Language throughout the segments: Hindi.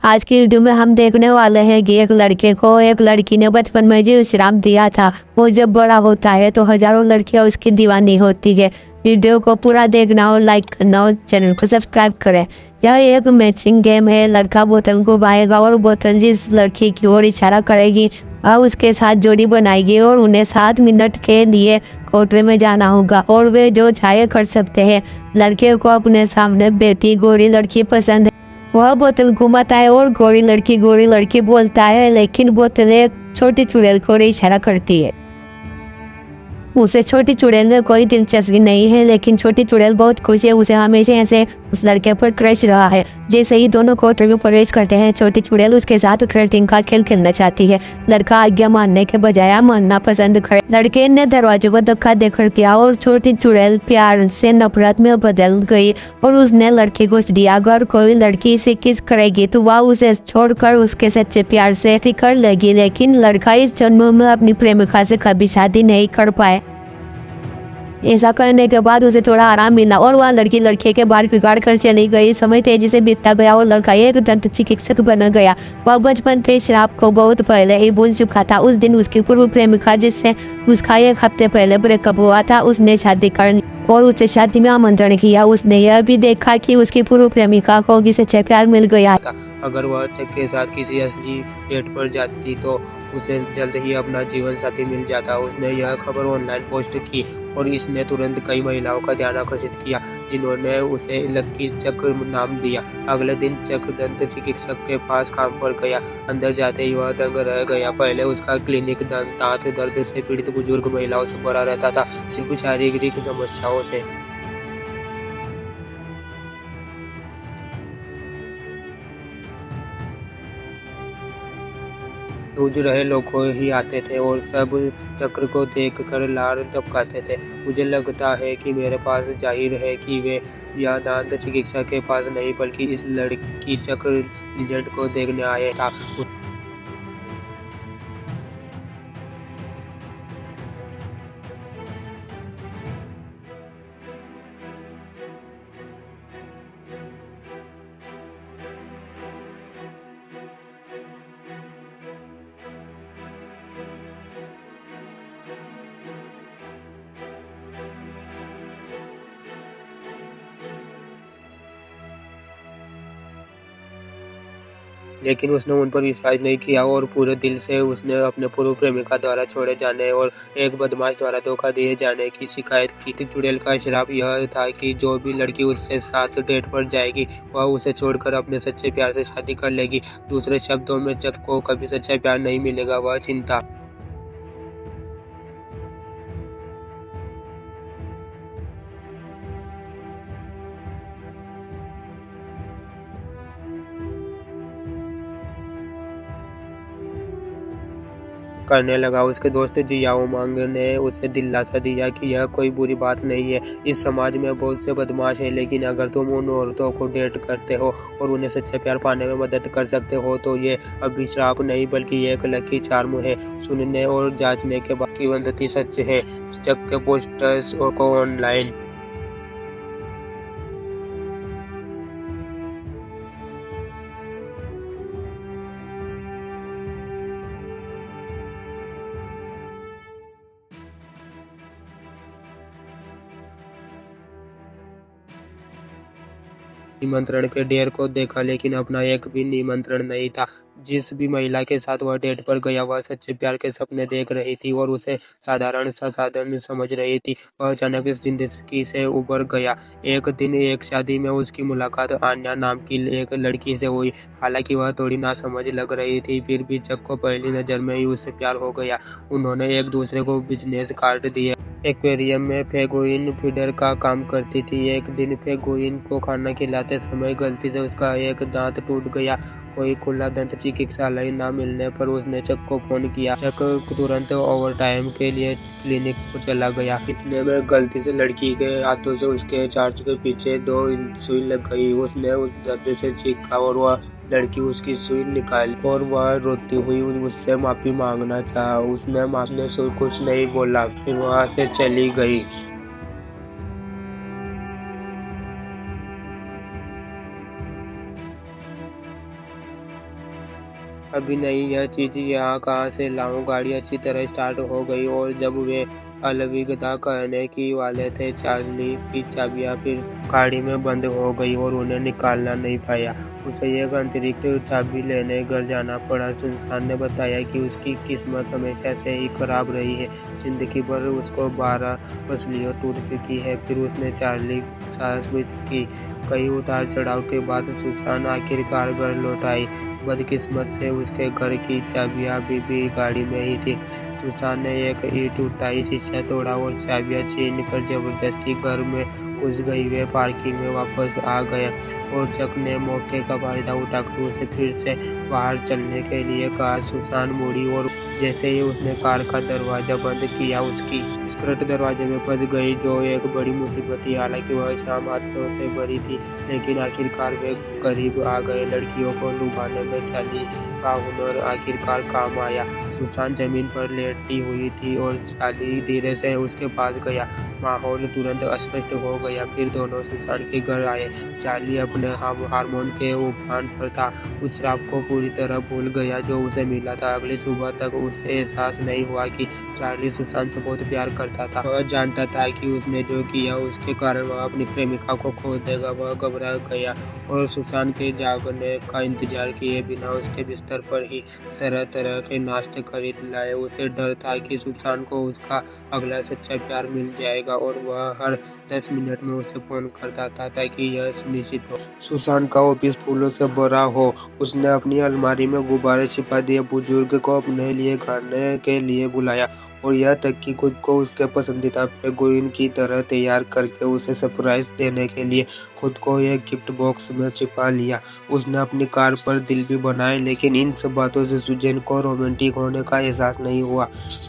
आज की वीडियो में हम देखने वाले हैं कि एक लड़के को एक लड़की ने बचपन में जो विश्राम दिया था, वो जब बड़ा होता है तो हजारों लड़कियां उसकी दीवानी होती है। वीडियो को पूरा देखना और लाइक करना और चैनल को सब्सक्राइब करें। यह एक मैचिंग गेम है। लड़का बोतल को पाएगा और बोतल जिस लड़की की ओर इशारा करेगी वह उसके साथ जोड़ी बनाएगी और उन्हें 7 मिनट के लिए कोटरे में जाना होगा और वे जो चाहे कर सकते हैं। लड़के को अपने सामने बैठी गोरी लड़की पसंद है। वह बोतल घुमाता है और गोरी लड़की बोलता है, लेकिन बोतल एक छोटी चुड़ैल को इशारा करती है। उसे छोटी चुड़ैल में कोई दिलचस्पी नहीं है, लेकिन छोटी चुड़ैल बहुत खुश है। उसे हमेशा ऐसे उस लड़के पर क्रश रहा है। जैसे ही दोनों कोठरी में प्रवेश करते हैं, छोटी चुड़ैल उसके साथ फ्लर्टिंग का खेल खेलना चाहती है। लड़का आज्ञा मानने के बजाय मानना पसंद करे। लड़के ने दरवाजे को धक्का देकर किया और छोटी चुड़ैल प्यार से नफरत में बदल गई और उसने लड़की को दिया। अगर कोई लड़की से किस करेगी तो वह उसे छोड़कर उसके सच्चे प्यार से कर लेगी, लेकिन लड़का इस जन्म में अपनी प्रेमिका से कभी शादी नहीं कर पाए। ऐसा करने के बाद उसे थोड़ा आराम मिला और वह लड़के के बाल बिगाड़ कर चली गई। समय तेजी से बीतता गया और लड़का एक दंत चिकित्सक बन गया। वह बचपन के शराब को बहुत पहले ही भूल चुका था। उस दिन उसकी पूर्व प्रेमिका जिससे उसका 1 हफ्ते पहले ब्रेकअप हुआ था, उसने शादी कर और उसे शादी में आमंत्रण किया। उसने यह भी देखा कि उसकी पूर्व प्रेमिका को किसी से प्यार मिल गया था। अगर वह चक के साथ किसी असली डेट पर जाती तो उसे जल्द ही अपना जीवन साथी मिल जाता। उसने यह खबर ऑनलाइन पोस्ट की और इसने तुरंत कई महिलाओं का ध्यान आकर्षित किया, जिन्होंने उसे लक्की चक नाम दिया। अगले दिन चक दंत चिकित्सक के पास काम पर गया। अंदर जाते ही वह दंग रह गया। पहले उसका क्लिनिक दांत दर्द से पीड़ित बुजुर्ग महिलाओं से भरा रहता था, सिर्फ शारीरिक समस्याओं से। सूझ रहे लोग ही आते थे और सब चक्र को देखकर लार टपकाते थे। मुझे लगता है कि मेरे पास जाहिर है कि वे या दांत चिकित्सक के पास नहीं बल्कि इस लड़की चक्र रिजल्ट को देखने आया था। लेकिन उसने उन पर विश्वास नहीं किया और पूरे दिल से उसने अपने पूर्व प्रेमिका द्वारा छोड़े जाने और एक बदमाश द्वारा धोखा दिए जाने की शिकायत की। चुड़ैल का श्राप यह था कि जो भी लड़की उससे साथ डेट पर जाएगी वह उसे छोड़कर अपने सच्चे प्यार से शादी कर लेगी। दूसरे शब्दों में चक को कभी सच्चा प्यार नहीं मिलेगा। वह चिंता करने लगा। उसके दोस्त जियाओ मांग ने उसे दिलासा दिया कि यह कोई बुरी बात नहीं है। इस समाज में बहुत से बदमाश हैं, लेकिन अगर तुम उन औरतों को डेट करते हो और उन्हें सच्चे प्यार पाने में मदद कर सकते हो तो ये अभिशाप नहीं बल्कि एक लकी चार्म है। सुनने और जांचने के बाद किंवदंती सच है। चक के पोस्टर्स को ऑनलाइन निमंत्रण के ढेर को देखा, लेकिन अपना एक भी निमंत्रण नहीं था। जिस भी महिला के साथ वह डेट पर गया वह सच्चे प्यार के सपने देख रही थी और उसे साधारण साधन समझ रही थी। वह अचानक इस जिंदगी से उबर गया। एक दिन एक शादी में उसकी मुलाकात आन्या नाम की एक लड़की से हुई। हालांकि वह थोड़ी नासमझ लग रही थी, फिर भी चक को पहली नजर में ही उससे प्यार हो गया। उन्होंने एक दूसरे को बिजनेस कार्ड दिए। एक्वेरियम में पेंगुइन फीडर का काम करती थी। एक दिन पेंगुइन को खाना खिलाते समय गलती से उसका एक दांत टूट गया। कोई खुला दंत चिकित्सालय न मिलने पर उसने चक को फोन किया। चक तुरंत ओवरटाइम के लिए क्लिनिक पर चला गया। इतने में गलती से लड़की के हाथों से उसके चार्ज के पीछे 2 सुई लग गई। उसने उस दर्द से चीखा और वह लड़की उसकी सुई निकाली और वह रोती हुई उससे माफी मांगना चाहा। उसने कुछ नहीं बोला, फिर वहां से चली गई। अभी नहीं, यह चीज़ यहाँ कहाँ से लाऊं। गाड़ी अच्छी तरह स्टार्ट हो गई और जब वे अलविदा कहने की वाले थे, चार्ली की चाबियां फिर गाड़ी में बंद हो गई और उन्हें निकालना नहीं पाया। उसे एक अतिरिक्त चाबी लेने घर जाना पड़ा। सुसान ने बताया कि उसकी किस्मत हमेशा से ही खराब रही है। जिंदगी भर उसको 12 पसलियाँ टूट चुकी है। फिर उसने चार्ली साबित की। कई उतार चढ़ाव के बाद सुसान आखिरकार घर लौट आई। बदकिस्मत से उसके घर की चाबियां अभी भी गाड़ी में ही थी। सुसान ने एक ईंट उठाई, शीशा तोड़ा और चाबियां छीन कर जबरदस्ती घर में घुस गई। वे पार्किंग में वापस आ गए और चक ने मौके का फायदा उठाकर उसे फिर से बाहर चलने के लिए कहा। सुसान मुड़ी और जैसे ही उसने कार का दरवाजा बंद किया, उसकी स्कर्ट दरवाजे में फंस गई, जो एक बड़ी मुसीबत थी। हालांकि वह शाम हादसों से भरी थी, लेकिन आखिरकार वे करीब आ गए। लड़कियों को लुभाने में चार्ली का हुनर आखिरकार काम आया। सुसान जमीन पर लेटी हुई थी और चार्ली धीरे से उसके पास गया। माहौल तुरंत अस्पष्ट हो गया। फिर दोनों सुसान के घर आए। चार्ली अपने हार्मोन के उफान पर था। उस रात को पूरी तरह भूल गया जो उसे मिला था। अगली सुबह तक उसे एहसास नहीं हुआ कि चार्ली सुसान से बहुत प्यार करता था। वह जानता था कि उसने जो किया उसके कारण वह अपनी प्रेमिका को खो देगा। वह घबरा गया और सुसान के जागने का इंतजार किए बिना उसके बिस्तर पर ही तरह तरह के नाश्ते खरीद लाए। उसे डर था कि सुसान को उसका अगला सच्चा प्यार मिल जाएगा और वह हर 10 मिनट में उसे फोन करता था ताकि यह सुनिश्चित हो सुसान का ऑफिस फूलों से भरा हो। उसने अपनी अलमारी में गुब्बारे छिपा दिए, बुजुर्ग को अपने लिए खाने के लिए बुलाया और यह तक कि खुद को उसके पसंदीदा पेंगुइन की तरह तैयार करके उसे सरप्राइज देने के लिए खुद को एक गिफ्ट बॉक्स में छिपा लिया। उसने अपनी कार पर दिल भी बनाए, लेकिन इन सब बातों से सुजैन को रोमांटिक होने का एहसास नहीं हुआ,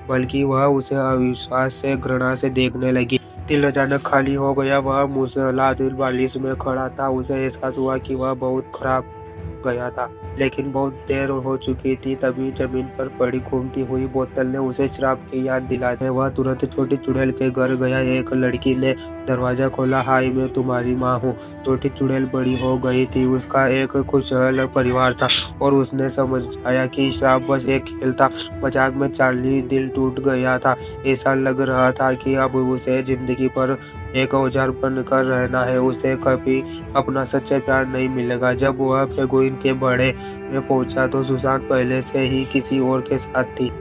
बल्कि वह उसे अविश्वास से घृणा से देखने लगी। दिल अचानक खाली हो गया। वह मुंह से दिल बालिश में खड़ा था। उसे एहसास हुआ कि वह बहुत खराब गया था, लेकिन बहुत देर हो चुकी थी। तभी जमीन पर पड़ी घूमती हुई बोतल ने उसे शराब की याद दिलाई। वह तुरंत छोटी चुड़ैल के घर गया। एक लड़की ने दरवाजा खोला। हाय, मैं तुम्हारी माँ हूँ। छोटी चुड़ैल बड़ी हो गई थी। उसका एक खुशहाल परिवार था और उसने समझ आया कि शराब बस एक खेल था। मजाक में चार्ली दिल टूट गया था। ऐसा लग रहा था कि अब उसे जिंदगी पर एक औजार बनकर रहना है। उसे कभी अपना सच्चा प्यार नहीं मिलेगा। जब वह पेंगुइन के बड़े में पहुंचा तो सुसान पहले से ही किसी और के साथ थी।